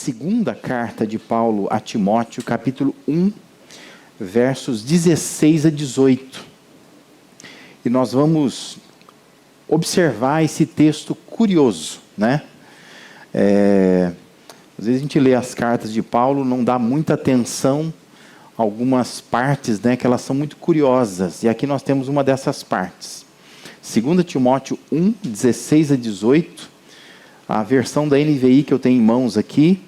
segunda carta de Paulo a Timóteo, capítulo 1, versos 16 a 18. E nós vamos observar esse texto curioso, né? Às vezes a gente lê as cartas de Paulo, não dá muita atenção a algumas partes, né, que elas são muito curiosas. E aqui nós temos uma dessas partes. 2 Timóteo 1, 16 a 18, a versão da NVI que eu tenho em mãos aqui,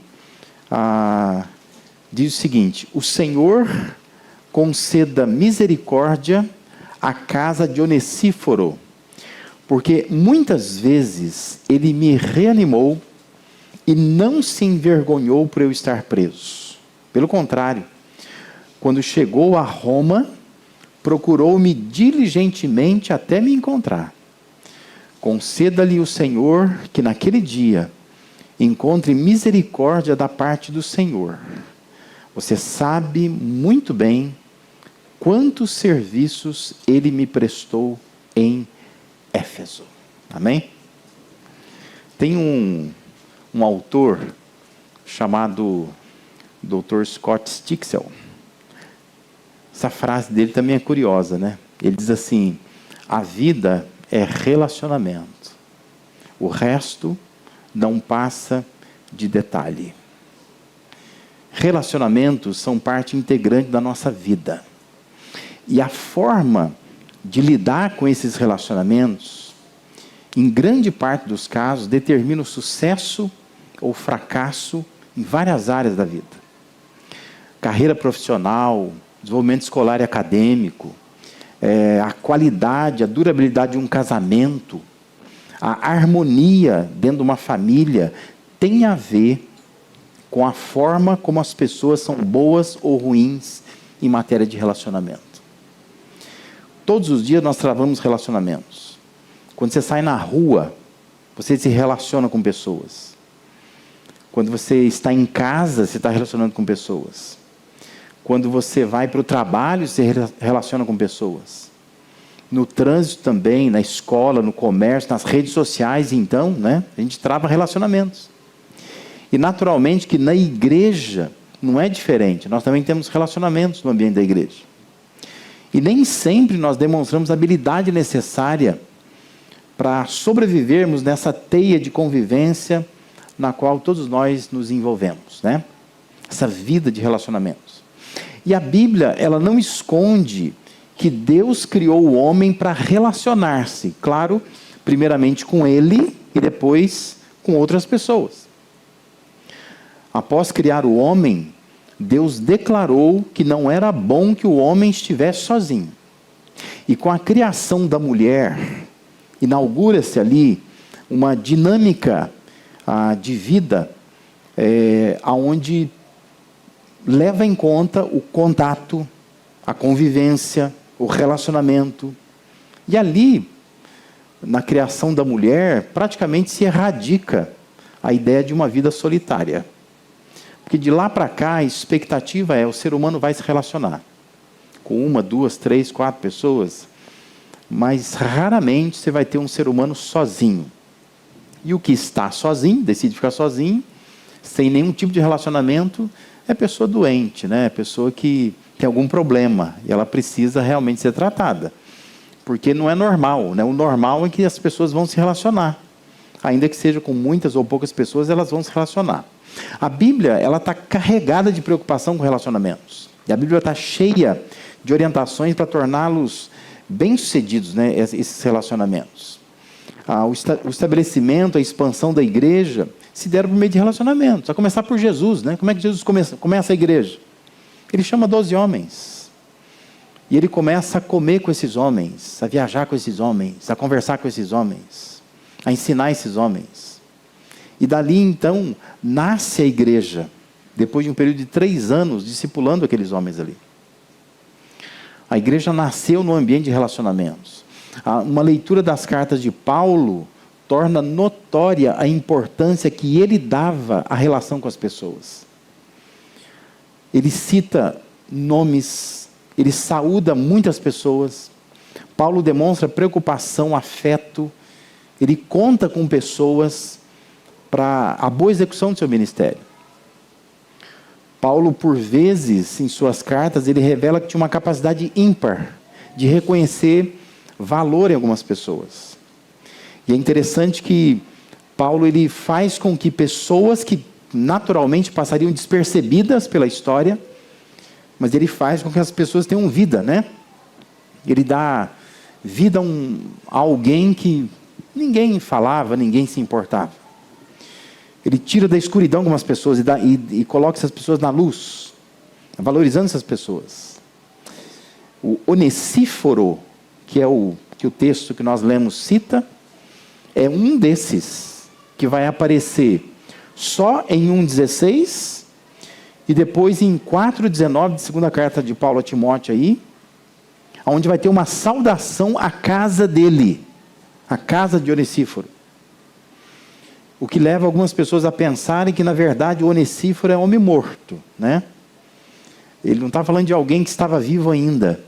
diz o seguinte: o Senhor conceda misericórdia à casa de Onesíforo, porque muitas vezes ele me reanimou e não se envergonhou por eu estar preso. Pelo contrário, quando chegou a Roma, procurou-me diligentemente até me encontrar. Conceda-lhe o Senhor que naquele dia encontre misericórdia da parte do Senhor. Você sabe muito bem quantos serviços ele me prestou em Éfeso. Amém? Tem um autor chamado Dr. Scott Stixel. Essa frase dele também é curiosa, né? Ele diz assim: a vida é relacionamento. O resto não passa de detalhe. Relacionamentos são parte integrante da nossa vida. E a forma de lidar com esses relacionamentos, em grande parte dos casos, determina o sucesso ou fracasso em várias áreas da vida. Carreira profissional, desenvolvimento escolar e acadêmico, a qualidade, a durabilidade de um casamento, a harmonia dentro de uma família, tem a ver com a forma como as pessoas são boas ou ruins em matéria de relacionamento. Todos os dias nós travamos relacionamentos. Quando você sai na rua, você se relaciona com pessoas. Quando você está em casa, você está relacionando com pessoas. Quando você vai para o trabalho, você relaciona com pessoas. No trânsito também, na escola, no comércio, nas redes sociais, então, né, a gente trava relacionamentos. E naturalmente que na igreja não é diferente. Nós também temos relacionamentos no ambiente da igreja. E nem sempre nós demonstramos a habilidade necessária para sobrevivermos nessa teia de convivência na qual todos nós nos envolvemos, né? Essa vida de relacionamentos. E a Bíblia, ela não esconde que Deus criou o homem para relacionar-se, claro, primeiramente com ele e depois com outras pessoas. Após criar o homem, Deus declarou que não era bom que o homem estivesse sozinho. E com a criação da mulher, inaugura-se ali uma dinâmica de vida, onde leva em conta o contato, a convivência, o relacionamento. E ali, na criação da mulher, praticamente se erradica a ideia de uma vida solitária. Porque de lá para cá, a expectativa é: o ser humano vai se relacionar com 1, 2, 3, 4 pessoas, mas raramente você vai ter um ser humano sozinho. E o que está sozinho, decide ficar sozinho, sem nenhum tipo de relacionamento, é pessoa doente, né? É pessoa que tem algum problema e ela precisa realmente ser tratada. Porque não é normal, né? O normal é que as pessoas vão se relacionar. Ainda que seja com muitas ou poucas pessoas, elas vão se relacionar. A Bíblia, ela está carregada de preocupação com relacionamentos. E a Bíblia está cheia de orientações para torná-los bem-sucedidos, né? Esses relacionamentos. O estabelecimento, a expansão da igreja se deram por meio de relacionamentos. A começar por Jesus, né? Como é que Jesus começa a igreja? Ele chama 12 homens. E ele começa a comer com esses homens, a viajar com esses homens, a conversar com esses homens, a ensinar esses homens. E dali, então, nasce a igreja, depois de um período de 3 anos, discipulando aqueles homens ali. A igreja nasceu no ambiente de relacionamentos. Uma leitura das cartas de Paulo torna notória a importância que ele dava à relação com as pessoas. Ele cita nomes, ele saúda muitas pessoas. Paulo demonstra preocupação, afeto. Ele conta com pessoas para a boa execução do seu ministério. Paulo, por vezes, em suas cartas, ele revela que tinha uma capacidade ímpar de reconhecer valor em algumas pessoas. E é interessante que Paulo ele faz com que pessoas que naturalmente passariam despercebidas pela história, mas ele faz com que as pessoas tenham vida, né? Ele dá vida a alguém que ninguém falava, ninguém se importava. Ele tira da escuridão algumas pessoas e coloca essas pessoas na luz, valorizando essas pessoas. O Onesíforo, que é o texto que nós lemos cita, é um desses que vai aparecer só em 1,16 e depois em 4,19 de segunda carta de Paulo a Timóteo aí, onde vai ter uma saudação à casa dele, a casa de Onesíforo. O que leva algumas pessoas a pensarem que, na verdade, o Onesíforo é homem morto, né? Ele não está falando de alguém que estava vivo ainda.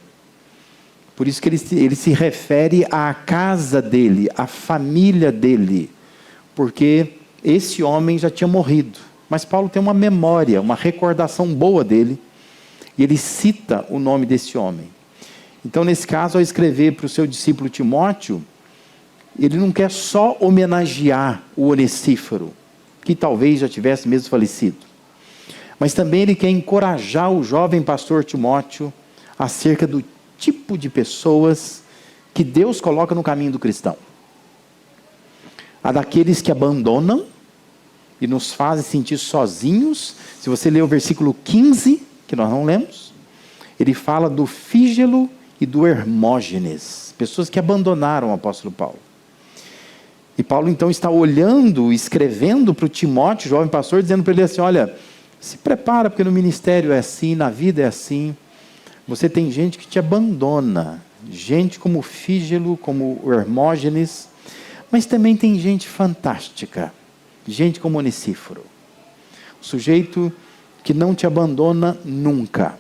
Por isso que ele se refere à casa dele, à família dele, porque esse homem já tinha morrido. Mas Paulo tem uma memória, uma recordação boa dele, e ele cita o nome desse homem. Então, nesse caso, ao escrever para o seu discípulo Timóteo, ele não quer só homenagear o Onesíforo, que talvez já tivesse mesmo falecido, mas também ele quer encorajar o jovem pastor Timóteo acerca do tipo de pessoas que Deus coloca no caminho do cristão. Há daqueles que abandonam e nos fazem sentir sozinhos. Se você ler o versículo 15, que nós não lemos, ele fala do Fígelo e do Hermógenes, pessoas que abandonaram o apóstolo Paulo. E Paulo então está olhando, escrevendo para o Timóteo, jovem pastor, dizendo para ele assim: olha, se prepara, porque no ministério é assim, na vida é assim. Você tem gente que te abandona, gente como o Fígelo, como o Hermógenes, mas também tem gente fantástica, gente como Onesíforo, o sujeito que não te abandona nunca.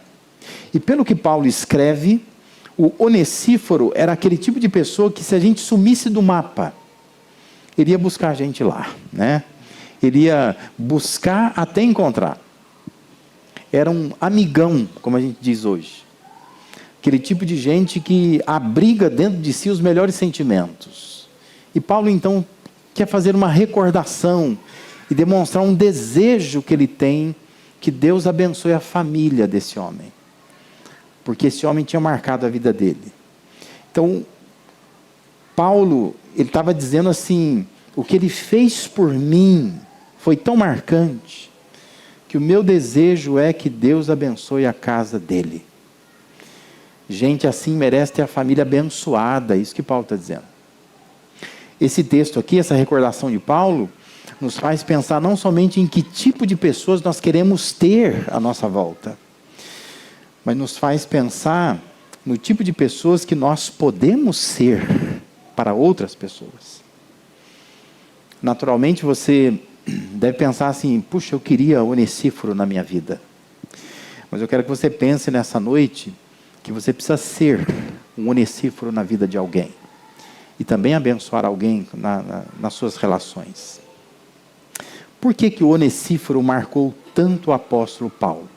E pelo que Paulo escreve, o Onesíforo era aquele tipo de pessoa que, se a gente sumisse do mapa, iria buscar a gente lá, né? Iria buscar até encontrar. Era um amigão, como a gente diz hoje. Aquele tipo de gente que abriga dentro de si os melhores sentimentos. E Paulo, então, quer fazer uma recordação e demonstrar um desejo que ele tem, que Deus abençoe a família desse homem. Porque esse homem tinha marcado a vida dele. Então, Paulo, ele estava dizendo assim: o que ele fez por mim foi tão marcante, que o meu desejo é que Deus abençoe a casa dele. Gente assim merece ter a família abençoada, é isso que Paulo está dizendo. Esse texto aqui, essa recordação de Paulo, nos faz pensar não somente em que tipo de pessoas nós queremos ter à nossa volta, mas nos faz pensar no tipo de pessoas que nós podemos ser para outras pessoas. Naturalmente você deve pensar assim: puxa, eu queria Onesíforo na minha vida. Mas eu quero que você pense nessa noite que você precisa ser um Onesíforo na vida de alguém. E também abençoar alguém nas suas relações. Por que o Onesíforo marcou tanto o apóstolo Paulo?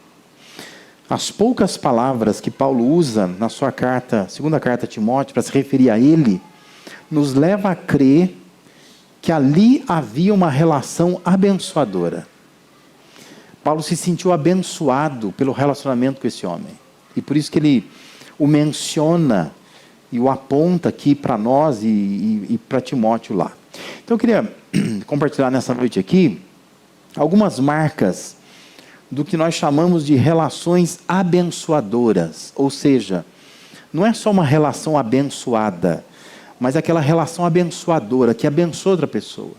As poucas palavras que Paulo usa na sua carta, segunda carta a Timóteo, para se referir a ele, nos leva a crer que ali havia uma relação abençoadora. Paulo se sentiu abençoado pelo relacionamento com esse homem. E por isso que ele o menciona e o aponta aqui para nós e para Timóteo lá. Então eu queria compartilhar nessa noite aqui algumas marcas do que nós chamamos de relações abençoadoras. Ou seja, não é só uma relação abençoada, mas aquela relação abençoadora, que abençoa outra pessoa,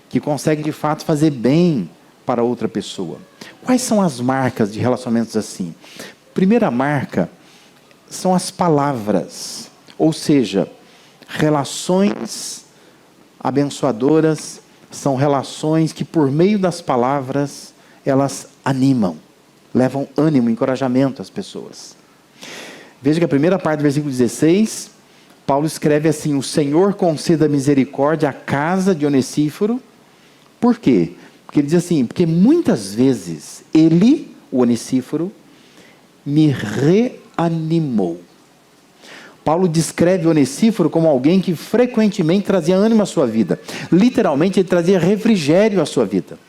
que consegue de fato fazer bem para outra pessoa. Quais são as marcas de relacionamentos assim? Primeira marca são as palavras, ou seja, relações abençoadoras são relações que, por meio das palavras, elas animam, levam ânimo, encorajamento às pessoas. Veja que a primeira parte do versículo 16, Paulo escreve assim: o Senhor conceda misericórdia à casa de Onesíforo. Por quê? Porque ele diz assim: porque muitas vezes ele o Onesíforo, me reanimou. Paulo descreve o Onesíforo como alguém que frequentemente trazia ânimo à sua vida. Literalmente, ele trazia refrigério à sua vida.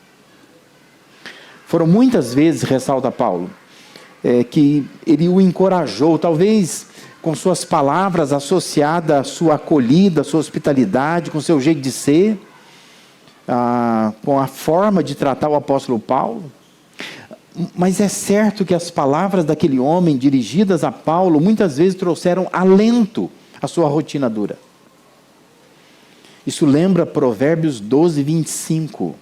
Foram muitas vezes, ressalta Paulo, que ele o encorajou, talvez com suas palavras associadas à sua acolhida, à sua hospitalidade, com o seu jeito de ser, com a forma de tratar o apóstolo Paulo. Mas é certo que as palavras daquele homem dirigidas a Paulo muitas vezes trouxeram alento à sua rotina dura. Isso lembra Provérbios 12, 25.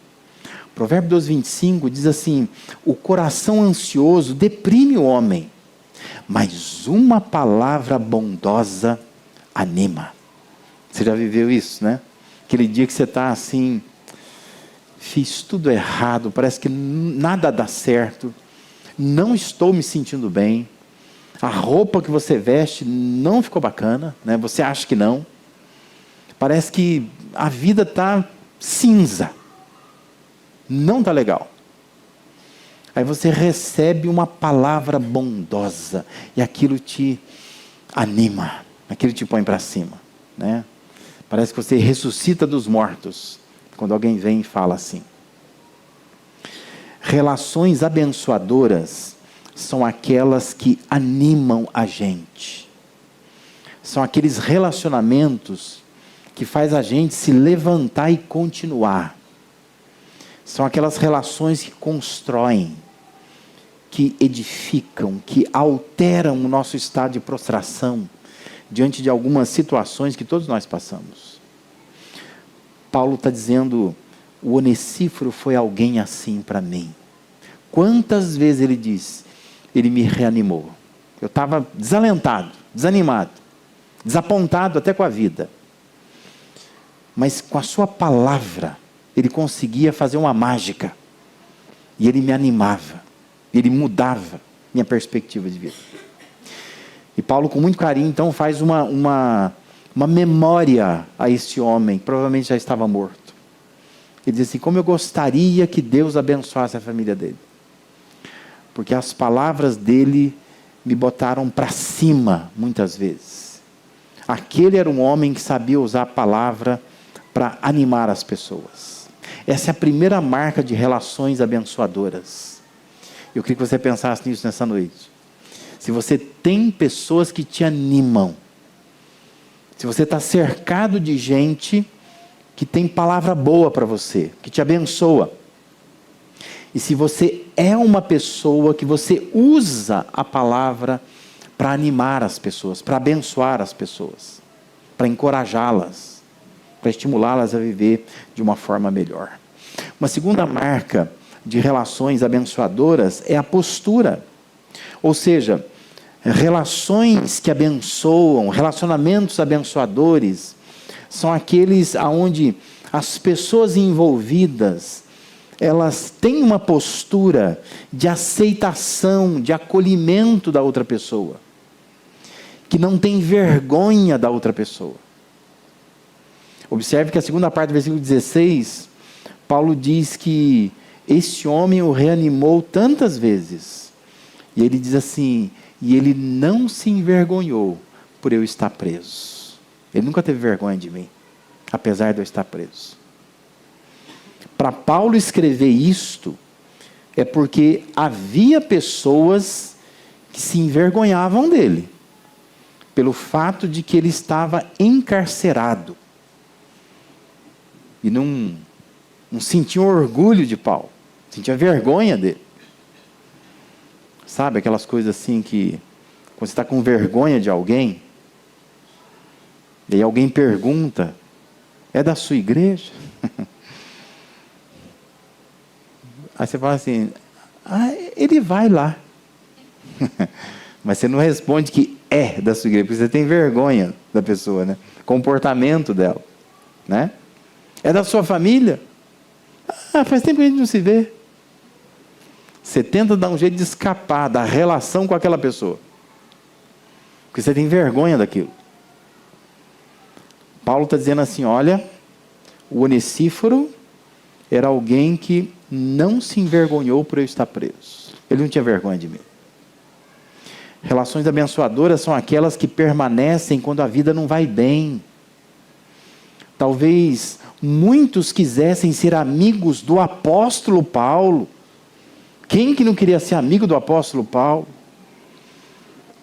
Provérbio 12, 25 diz assim: o coração ansioso deprime o homem, mas uma palavra bondosa anima. Você já viveu isso, né? Aquele dia que você está assim, fiz tudo errado, parece que nada dá certo, não estou me sentindo bem, a roupa que você veste não ficou bacana, né? Você acha que não, parece que a vida está cinza, não está legal. Aí você recebe uma palavra bondosa e aquilo te anima, aquilo te põe para cima, né? Parece que você ressuscita dos mortos quando alguém vem e fala assim. Relações abençoadoras são aquelas que animam a gente. São aqueles relacionamentos que faz a gente se levantar e continuar. São aquelas relações que constroem, que edificam, que alteram o nosso estado de prostração diante de algumas situações que todos nós passamos. Paulo está dizendo, o Onesíforo foi alguém assim para mim. Quantas vezes ele diz, ele me reanimou. Eu estava desalentado, desanimado, desapontado até com a vida. Mas com a sua palavra, ele conseguia fazer uma mágica. E ele me animava. Ele mudava minha perspectiva de vida. E Paulo, com muito carinho, então, faz uma memória a este homem, que provavelmente já estava morto. Ele diz assim, como eu gostaria que Deus abençoasse a família dele. Porque as palavras dele me botaram para cima, muitas vezes. Aquele era um homem que sabia usar a palavra para animar as pessoas. Essa é a primeira marca de relações abençoadoras. Eu queria que você pensasse nisso nessa noite. Se você tem pessoas que te animam, se você está cercado de gente que tem palavra boa para você, que te abençoa, e se você é uma pessoa que você usa a palavra para animar as pessoas, para abençoar as pessoas, para encorajá-las, para estimulá-las a viver de uma forma melhor. Uma segunda marca de relações abençoadoras é a postura. Ou seja, relações que abençoam, relacionamentos abençoadores, são aqueles onde as pessoas envolvidas, elas têm uma postura de aceitação, de acolhimento da outra pessoa, que não tem vergonha da outra pessoa. Observe que a segunda parte do versículo 16, Paulo diz que este homem o reanimou tantas vezes, e ele diz assim, e ele não se envergonhou por eu estar preso. Ele nunca teve vergonha de mim, apesar de eu estar preso. Para Paulo escrever isto, é porque havia pessoas que se envergonhavam dele, pelo fato de que ele estava encarcerado. E não sentiam orgulho de Paulo, sentiam vergonha dele. Sabe aquelas coisas assim que, quando você está com vergonha de alguém, e aí alguém pergunta, é da sua igreja? Aí você fala assim, ele vai lá. Mas você não responde que é da sua igreja, porque você tem vergonha da pessoa, né? Comportamento dela, né? É da sua família? Faz tempo que a gente não se vê. Você tenta dar um jeito de escapar da relação com aquela pessoa, porque você tem vergonha daquilo. Paulo está dizendo assim, olha, o Onesíforo era alguém que não se envergonhou por eu estar preso. Ele não tinha vergonha de mim. Relações abençoadoras são aquelas que permanecem quando a vida não vai bem. Talvez muitos quisessem ser amigos do apóstolo Paulo. Quem que não queria ser amigo do apóstolo Paulo?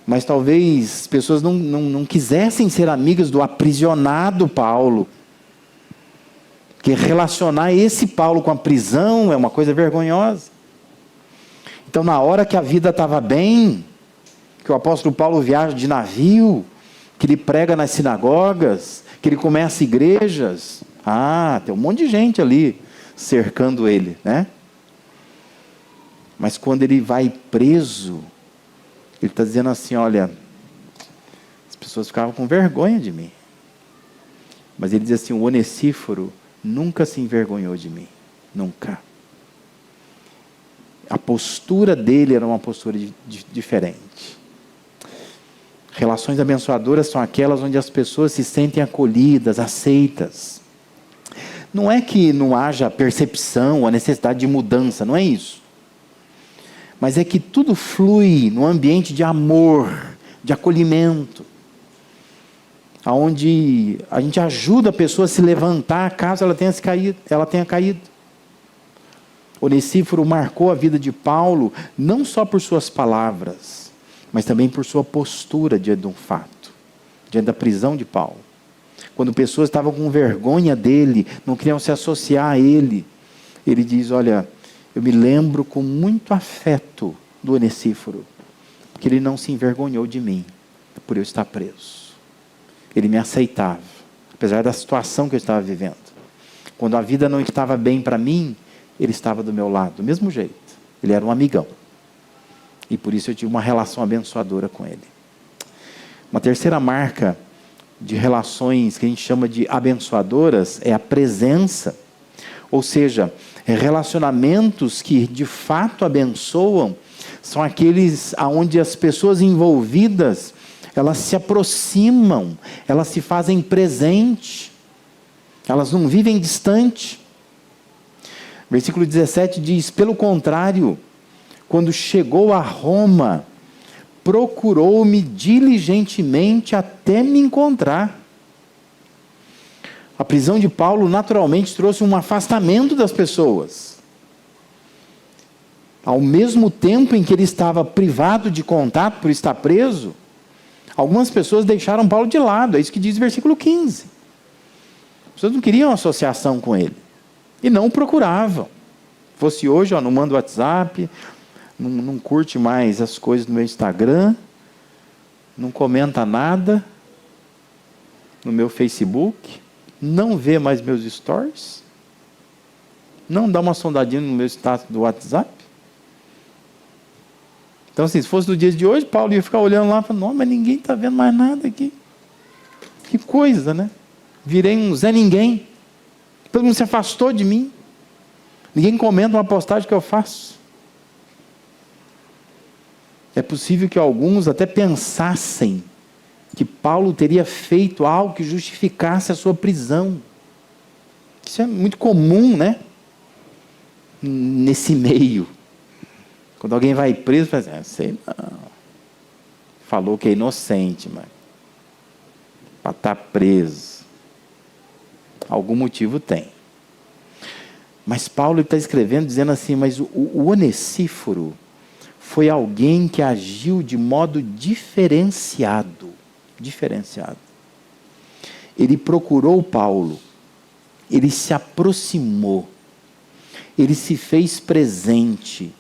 Mas talvez pessoas não quisessem ser amigas do aprisionado Paulo. Porque relacionar esse Paulo com a prisão é uma coisa vergonhosa. Então, na hora que a vida estava bem, que o apóstolo Paulo viaja de navio, que ele prega nas sinagogas, que ele começa igrejas, tem um monte de gente ali cercando ele, né? Mas quando ele vai preso, ele está dizendo assim, olha, as pessoas ficavam com vergonha de mim. Mas ele diz assim, o Onesíforo nunca se envergonhou de mim. Nunca. A postura dele era uma postura diferente. Relações abençoadoras são aquelas onde as pessoas se sentem acolhidas, aceitas. Não é que não haja percepção, a necessidade de mudança, não é isso. Mas é que tudo flui num ambiente de amor, de acolhimento, onde a gente ajuda a pessoa a se levantar caso ela tenha caído. Onesíforo marcou a vida de Paulo, não só por suas palavras, mas também por sua postura diante de um fato, diante da prisão de Paulo. Quando pessoas estavam com vergonha dele, não queriam se associar a ele, ele diz, olha, eu me lembro com muito afeto do Onesíforo, porque ele não se envergonhou de mim, por eu estar preso. Ele me aceitava, apesar da situação que eu estava vivendo. Quando a vida não estava bem para mim, ele estava do meu lado, do mesmo jeito. Ele era um amigão. E por isso eu tive uma relação abençoadora com ele. Uma terceira marca de relações que a gente chama de abençoadoras é a presença. Ou seja, relacionamentos que de fato abençoam são aqueles onde as pessoas envolvidas, elas se aproximam, elas se fazem presente, elas não vivem distante. Versículo 17 diz, pelo contrário, quando chegou a Roma, procurou-me diligentemente até me encontrar. A prisão de Paulo naturalmente trouxe um afastamento das pessoas. Ao mesmo tempo em que ele estava privado de contato por estar preso, algumas pessoas deixaram Paulo de lado, é isso que diz o versículo 15. As pessoas não queriam associação com ele, e não o procuravam. Fosse hoje, não manda WhatsApp, não curte mais as coisas no meu Instagram, não comenta nada no meu Facebook, não vê mais meus stories, não dá uma sondadinha no meu status do WhatsApp. Então, assim, se fosse no dia de hoje, Paulo ia ficar olhando lá e falando, não, mas ninguém está vendo mais nada aqui. Que coisa, né? Virei um Zé Ninguém. Todo mundo se afastou de mim. Ninguém comenta uma postagem que eu faço. É possível que alguns até pensassem que Paulo teria feito algo que justificasse a sua prisão. Isso é muito comum, né? Nesse meio. Quando alguém vai preso, fala assim, sei não. Falou que é inocente, mas para estar preso. Algum motivo tem. Mas Paulo está escrevendo, dizendo assim, mas o Onesíforo foi alguém que agiu de modo diferenciado. Diferenciado. Ele procurou Paulo. Ele se aproximou. Ele se fez presente.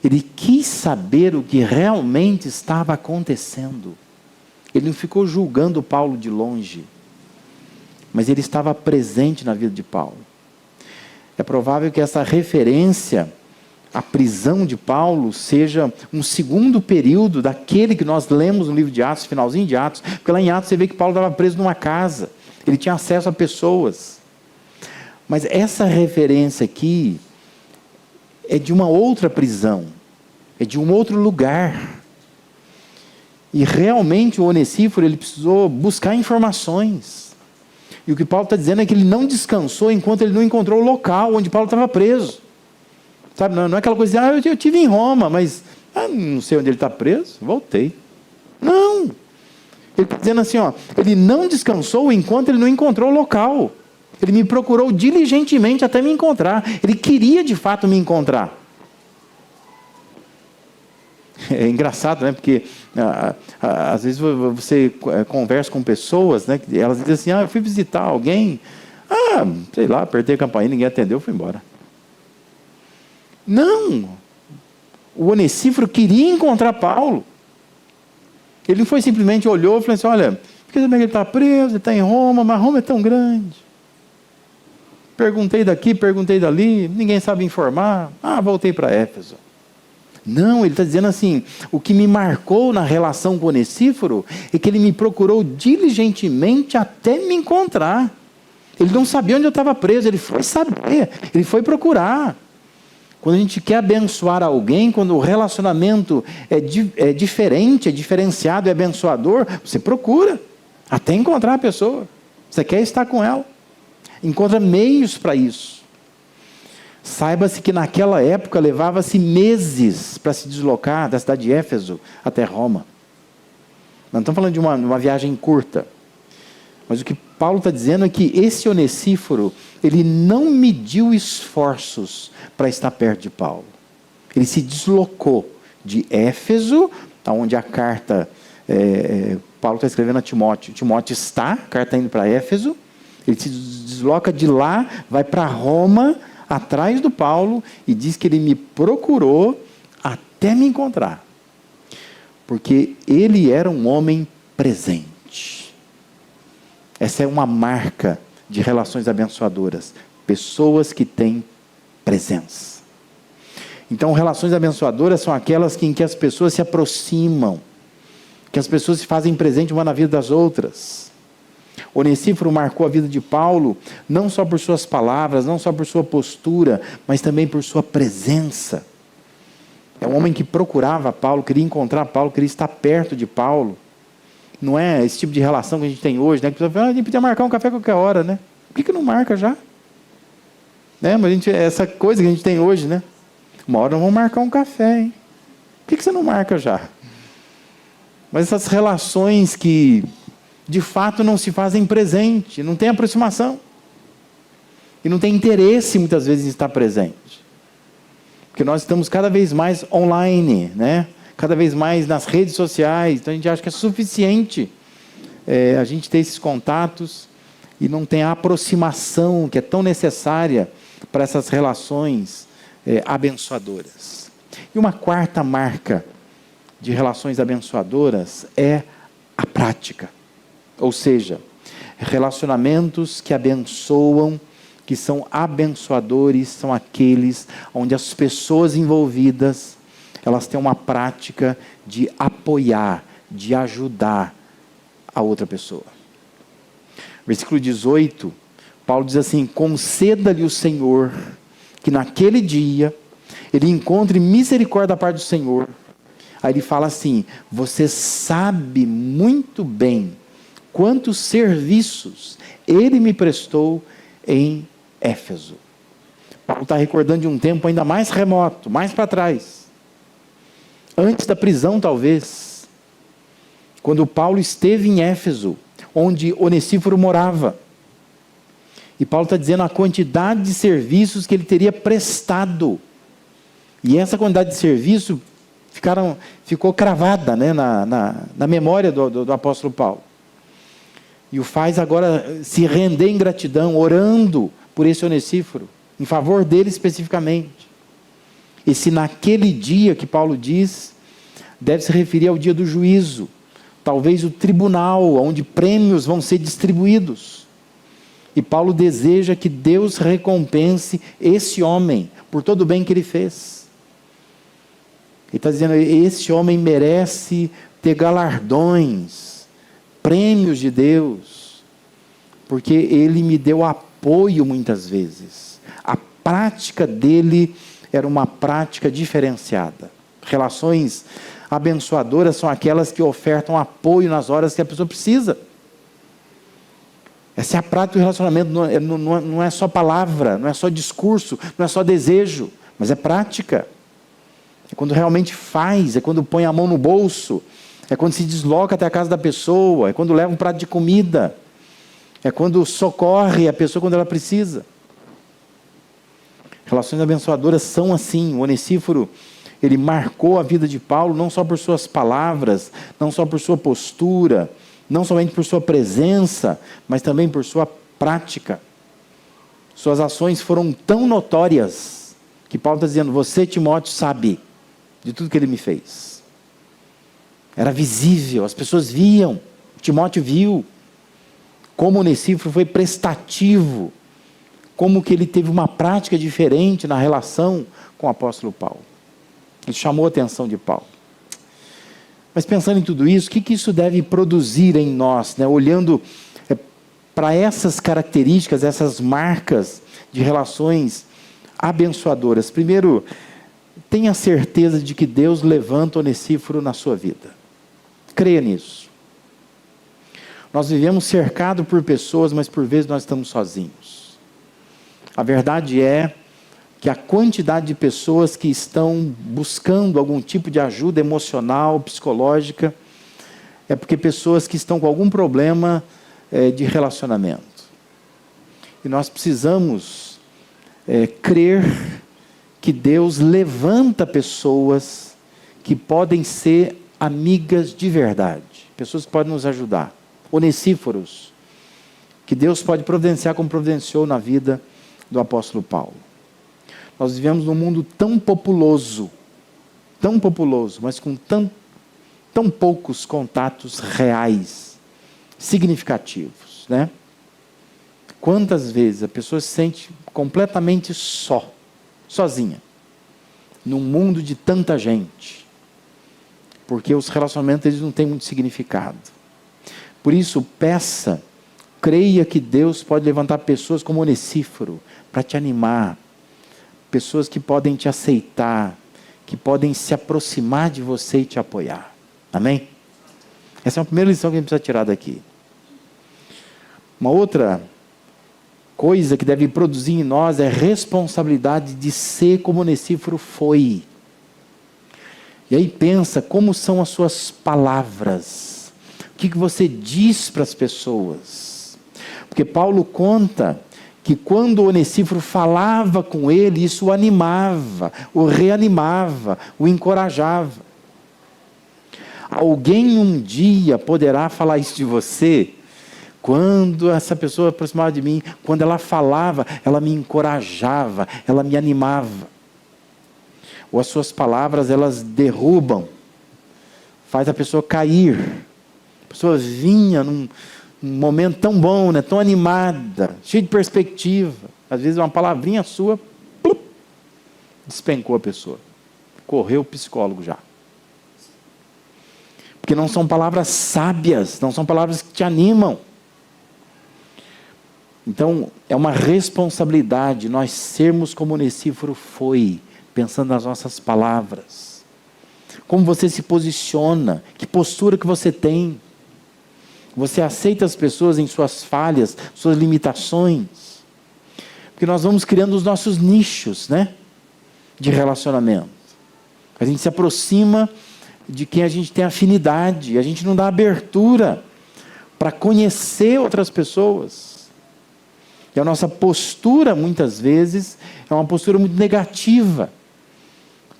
Ele quis saber o que realmente estava acontecendo. Ele não ficou julgando Paulo de longe, mas ele estava presente na vida de Paulo. É provável que essa referência à prisão de Paulo seja um segundo período daquele que nós lemos no livro de Atos, finalzinho de Atos, porque lá em Atos você vê que Paulo estava preso numa casa, ele tinha acesso a pessoas. Mas essa referência aqui é de uma outra prisão, é de um outro lugar. E realmente o Onesíforo, ele precisou buscar informações. E o que Paulo está dizendo é que ele não descansou enquanto ele não encontrou o local onde Paulo estava preso. Sabe, não é aquela coisa de, eu estive em Roma, mas não sei onde ele está preso, voltei. Não. Ele está dizendo assim, ele não descansou enquanto ele não encontrou o local. Ele me procurou diligentemente até me encontrar. Ele queria de fato me encontrar. É engraçado, né? Porque às vezes você conversa com pessoas, né? Elas dizem assim, eu fui visitar alguém, sei lá, apertei a campainha, ninguém atendeu, fui embora. Não! O Onesíforo queria encontrar Paulo. Ele não foi simplesmente olhou e falou assim, olha, fiquei sabendo que ele está preso, ele está em Roma, mas Roma é tão grande. Perguntei daqui, perguntei dali, ninguém sabe informar. Voltei para Éfeso. Não, ele está dizendo assim, o que me marcou na relação com o Onesíforo é que ele me procurou diligentemente até me encontrar. Ele não sabia onde eu estava preso, ele foi saber, ele foi procurar. Quando a gente quer abençoar alguém, quando o relacionamento é diferente, é diferenciado, é abençoador, você procura até encontrar a pessoa. Você quer estar com ela. Encontra meios para isso. Saiba-se que naquela época levava-se meses para se deslocar da cidade de Éfeso até Roma. Não estamos falando de uma viagem curta. Mas o que Paulo está dizendo é que esse Onesíforo, ele não mediu esforços para estar perto de Paulo. Ele se deslocou de Éfeso, onde a carta, Paulo está escrevendo a Timóteo. Timóteo está, a carta indo para Éfeso. Ele se desloca de lá, vai para Roma, atrás do Paulo, e diz que ele me procurou até me encontrar. Porque ele era um homem presente. Essa é uma marca de relações abençoadoras. Pessoas que têm presença. Então, relações abençoadoras são aquelas em que as pessoas se aproximam, que as pessoas se fazem presente uma na vida das outras. Onesíforo marcou a vida de Paulo, não só por suas palavras, não só por sua postura, mas também por sua presença. É um homem que procurava Paulo, queria encontrar Paulo, queria estar perto de Paulo. Não é esse tipo de relação que a gente tem hoje, né? Que a pessoa fala, a gente podia marcar um café a qualquer hora, né? Por que não marca já? Né? Mas essa coisa que a gente tem hoje, né? Uma hora nós vamos marcar um café, hein? Por que você não marca já? Mas essas relações que de fato não se fazem presente, não tem aproximação. E não tem interesse muitas vezes em estar presente. Porque nós estamos cada vez mais online, né? Cada vez mais nas redes sociais, então a gente acha que é suficiente a gente ter esses contatos e não tem a aproximação que é tão necessária para essas relações abençoadoras. E uma quarta marca de relações abençoadoras é a prática. Ou seja, relacionamentos que abençoam, que são abençoadores, são aqueles onde as pessoas envolvidas, elas têm uma prática de apoiar, de ajudar a outra pessoa. Versículo 18, Paulo diz assim, conceda-lhe o Senhor, que naquele dia, ele encontre misericórdia da parte do Senhor. Aí ele fala assim, você sabe muito bem quantos serviços ele me prestou em Éfeso. Paulo está recordando de um tempo ainda mais remoto, mais para trás. Antes da prisão, talvez. Quando Paulo esteve em Éfeso, onde Onesíforo morava. E Paulo está dizendo a quantidade de serviços que ele teria prestado. E essa quantidade de serviço ficou cravada, né, na memória do apóstolo Paulo. E o faz agora se render em gratidão, orando por esse Onesíforo, em favor dele especificamente. E se naquele dia que Paulo diz, deve se referir ao dia do juízo, talvez o tribunal, onde prêmios vão ser distribuídos. E Paulo deseja que Deus recompense esse homem por todo o bem que ele fez. Ele está dizendo, esse homem merece ter galardões, prêmios de Deus, porque ele me deu apoio muitas vezes. A prática dele era uma prática diferenciada. Relações abençoadoras são aquelas que ofertam apoio nas horas que a pessoa precisa. Essa é a prática do relacionamento, não é só palavra, não é só discurso, não é só desejo, mas é prática. É quando realmente faz, é quando põe a mão no bolso, é quando se desloca até a casa da pessoa, é quando leva um prato de comida, é quando socorre a pessoa quando ela precisa. Relações abençoadoras são assim. O Onesíforo, ele marcou a vida de Paulo não só por suas palavras, não só por sua postura, não somente por sua presença, mas também por sua prática. Suas ações foram tão notórias que Paulo está dizendo: você, Timóteo, sabe de tudo que ele me fez. Era visível, as pessoas viam, Timóteo viu como o Onesíforo foi prestativo, como que ele teve uma prática diferente na relação com o apóstolo Paulo. Ele chamou a atenção de Paulo. Mas pensando em tudo isso, o que isso deve produzir em nós, né? Olhando para essas características, essas marcas de relações abençoadoras. Primeiro, tenha certeza de que Deus levanta o Onesíforo na sua vida. Creia nisso. Nós vivemos cercados por pessoas, mas por vezes nós estamos sozinhos. A verdade é que a quantidade de pessoas que estão buscando algum tipo de ajuda emocional, psicológica, é porque pessoas que estão com algum problema de relacionamento. E nós precisamos crer que Deus levanta pessoas que podem ser amigas de verdade, pessoas que podem nos ajudar, onesíforos, que Deus pode providenciar como providenciou na vida do apóstolo Paulo. Nós vivemos num mundo tão populoso, mas com tão poucos contatos reais, significativos, né? Quantas vezes a pessoa se sente completamente sozinha, num mundo de tanta gente, porque os relacionamentos eles não têm muito significado. Por isso, creia que Deus pode levantar pessoas como Onesíforo para te animar, pessoas que podem te aceitar, que podem se aproximar de você e te apoiar. Amém? Essa é a primeira lição que a gente precisa tirar daqui. Uma outra coisa que deve produzir em nós é a responsabilidade de ser como Onesíforo foi. E aí pensa, como são as suas palavras? O que você diz para as pessoas? Porque Paulo conta que quando o Onesíforo falava com ele, isso o animava, o reanimava, o encorajava. Alguém um dia poderá falar isso de você? Quando essa pessoa aproximava de mim, quando ela falava, ela me encorajava, ela me animava. Ou as suas palavras, elas derrubam, faz a pessoa cair. A pessoa vinha num momento tão bom, né, tão animada, cheia de perspectiva. Às vezes uma palavrinha sua, plup, despencou a pessoa. Correu o psicólogo já. Porque não são palavras sábias, não são palavras que te animam. Então, é uma responsabilidade nós sermos como Onesíforo foi, pensando nas nossas palavras. Como você se posiciona, que postura que você tem. Você aceita as pessoas em suas falhas, suas limitações. Porque nós vamos criando os nossos nichos, né, de relacionamento. A gente se aproxima de quem a gente tem afinidade. A gente não dá abertura para conhecer outras pessoas. E a nossa postura, muitas vezes, é uma postura muito negativa.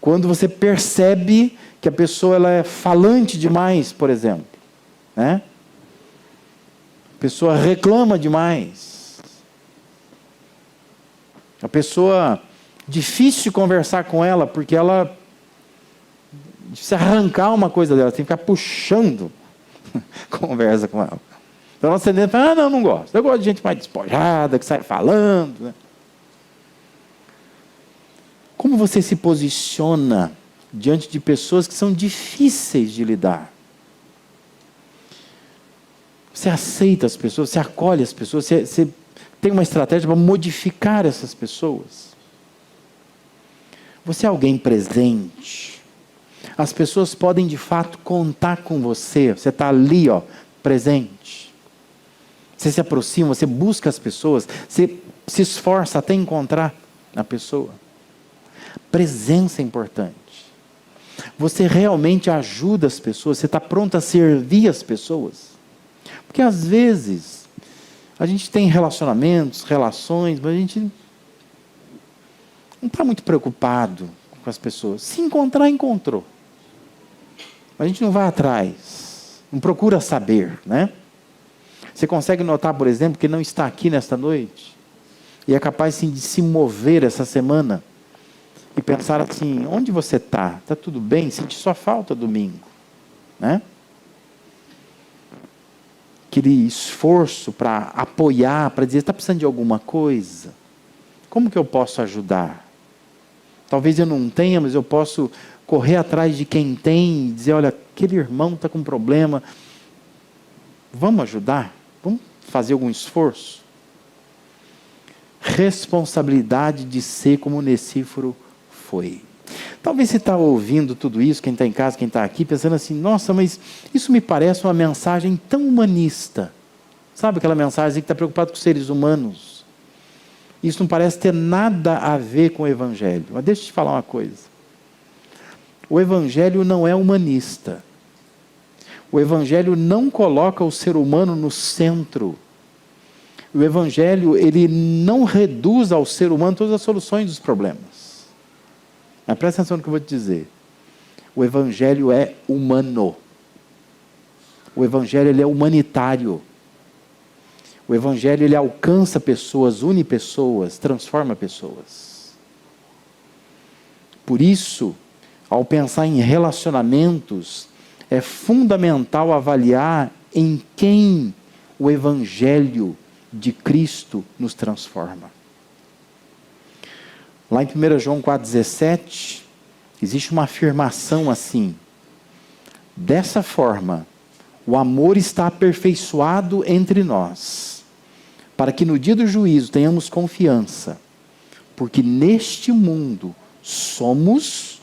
Quando você percebe que a pessoa ela é falante demais, por exemplo, né? A pessoa reclama demais. A pessoa, difícil de conversar com ela, porque ela, se arrancar uma coisa dela, tem que ficar puxando conversa com ela. Então nós tendemos a falar, não gosto. Eu gosto de gente mais despojada, que sai falando, né? Como você se posiciona diante de pessoas que são difíceis de lidar? Você aceita as pessoas, você acolhe as pessoas, você tem uma estratégia para modificar essas pessoas. Você é alguém presente. As pessoas podem de fato contar com você. Você está ali, presente. Você se aproxima, você busca as pessoas, você se esforça até encontrar a pessoa. Presença é importante. Você realmente ajuda as pessoas, você está pronto a servir as pessoas. Porque às vezes, a gente tem relacionamentos, relações, mas a gente não está muito preocupado com as pessoas. Se encontrar, encontrou. Mas a gente não vai atrás, não procura saber, né? Você consegue notar, por exemplo, que não está aqui nesta noite e é capaz sim, de se mover essa semana e pensar assim, onde você está? Está tudo bem? Sente só falta domingo, né? Aquele esforço para apoiar, para dizer, está precisando de alguma coisa? Como que eu posso ajudar? Talvez eu não tenha, mas eu posso correr atrás de quem tem e dizer, olha, aquele irmão está com um problema, vamos ajudar? Vamos fazer algum esforço? Responsabilidade de ser como Onesíforo foi. Talvez você está ouvindo tudo isso, quem está em casa, quem está aqui, pensando assim, nossa, mas isso me parece uma mensagem tão humanista. Sabe aquela mensagem que está preocupada com os seres humanos? Isso não parece ter nada a ver com o Evangelho. Mas deixa eu te falar uma coisa. O Evangelho não é humanista. O Evangelho não coloca o ser humano no centro. O Evangelho, ele não reduz ao ser humano todas as soluções dos problemas. Mas presta atenção no que eu vou te dizer. O Evangelho é humano. O Evangelho, ele é humanitário. O Evangelho, ele alcança pessoas, une pessoas, transforma pessoas. Por isso, ao pensar em relacionamentos, é fundamental avaliar em quem o Evangelho de Cristo nos transforma. Lá em 1 João 4,17, existe uma afirmação assim: dessa forma, o amor está aperfeiçoado entre nós, para que no dia do juízo tenhamos confiança, porque neste mundo somos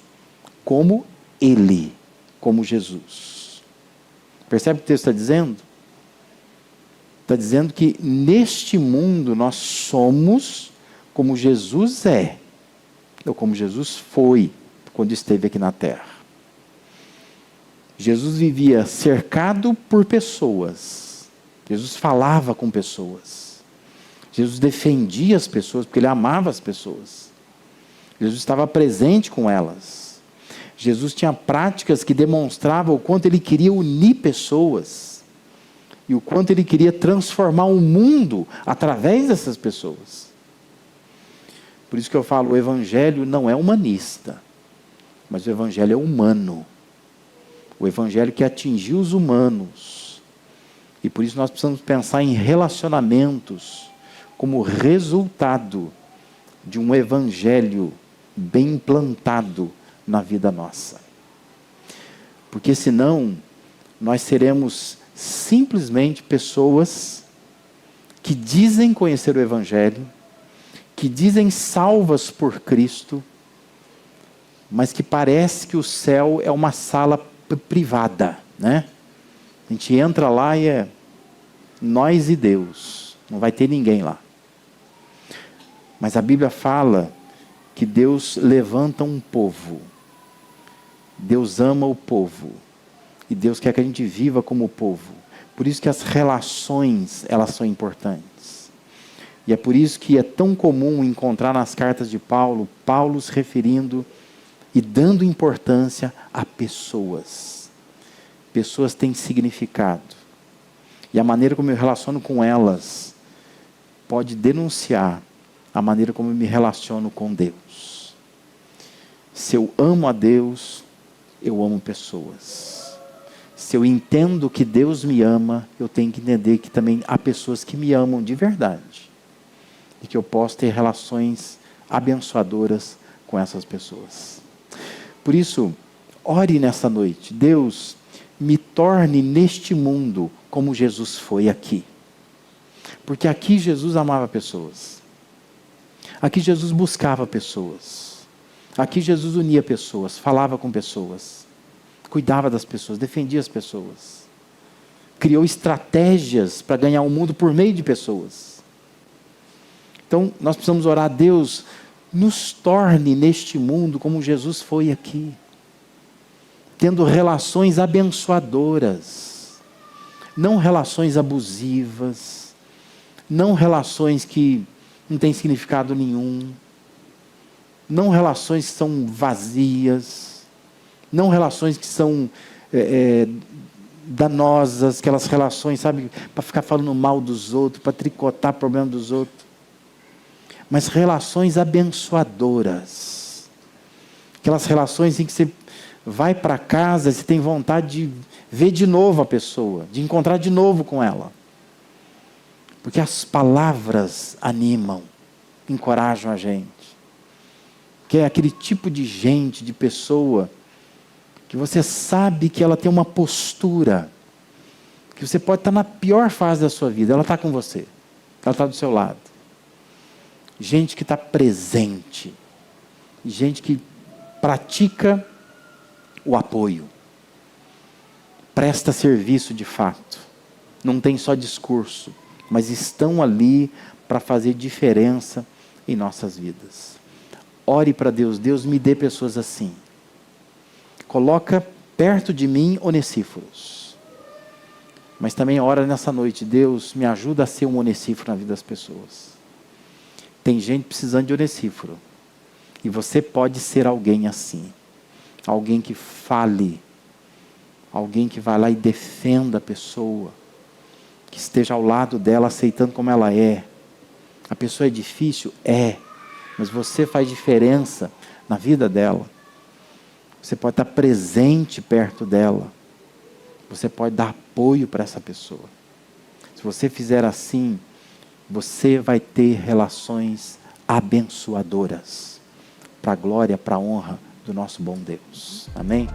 como Ele, como Jesus. Percebe o que o texto está dizendo? Está dizendo que neste mundo nós somos como Jesus é, ou como Jesus foi quando esteve aqui na terra. Jesus vivia cercado por pessoas. Jesus falava com pessoas. Jesus defendia as pessoas porque ele amava as pessoas. Jesus estava presente com elas. Jesus tinha práticas que demonstravam o quanto ele queria unir pessoas e o quanto ele queria transformar o mundo através dessas pessoas. Por isso que eu falo, o Evangelho não é humanista, mas o Evangelho é humano. O Evangelho que atingiu os humanos. E por isso nós precisamos pensar em relacionamentos como resultado de um Evangelho bem implantado na vida nossa. Porque senão nós seremos simplesmente pessoas que dizem conhecer o Evangelho, que dizem salvas por Cristo, mas que parece que o céu é uma sala privada, né? A gente entra lá e é nós e Deus, não vai ter ninguém lá. Mas a Bíblia fala que Deus levanta um povo, Deus ama o povo, e Deus quer que a gente viva como povo. Por isso que as relações, elas são importantes. E é por isso que é tão comum encontrar nas cartas de Paulo, Paulo se referindo e dando importância a pessoas. Pessoas têm significado. E a maneira como eu me relaciono com elas pode denunciar a maneira como eu me relaciono com Deus. Se eu amo a Deus, eu amo pessoas. Se eu entendo que Deus me ama, eu tenho que entender que também há pessoas que me amam de verdade. E que eu posso ter relações abençoadoras com essas pessoas. Por isso, ore nesta noite. Deus, me torne neste mundo como Jesus foi aqui. Porque aqui Jesus amava pessoas. Aqui Jesus buscava pessoas. Aqui Jesus unia pessoas, falava com pessoas, cuidava das pessoas, defendia as pessoas. criou estratégias para ganhar o mundo por meio de pessoas. Então, nós precisamos orar a Deus, nos torne neste mundo como Jesus foi aqui, tendo relações abençoadoras, não relações abusivas, não relações que não têm significado nenhum, não relações que são vazias, não relações que são danosas, aquelas relações, sabe, para ficar falando mal dos outros, para tricotar problema dos outros, mas relações abençoadoras, aquelas relações em que você vai para casa, você tem vontade de ver de novo a pessoa, de encontrar de novo com ela, porque as palavras animam, encorajam a gente, que é aquele tipo de gente, de pessoa, que você sabe que ela tem uma postura, que você pode estar na pior fase da sua vida, ela está com você, ela está do seu lado. Gente que está presente, gente que pratica o apoio, presta serviço de fato, não tem só discurso, mas estão ali para fazer diferença em nossas vidas. Ore para Deus, Deus me dê pessoas assim. Coloca perto de mim Onesíforos. Mas também ora nessa noite, Deus me ajuda a ser um Onesíforo na vida das pessoas. Tem gente precisando de Onesíforo. E você pode ser alguém assim. Alguém que fale. Alguém que vai lá e defenda a pessoa. Que esteja ao lado dela, aceitando como ela é. A pessoa é difícil? É. Mas você faz diferença na vida dela. Você pode estar presente perto dela. Você pode dar apoio para essa pessoa. Se você fizer assim, você vai ter relações abençoadoras. Para a glória, para a honra do nosso bom Deus. Amém?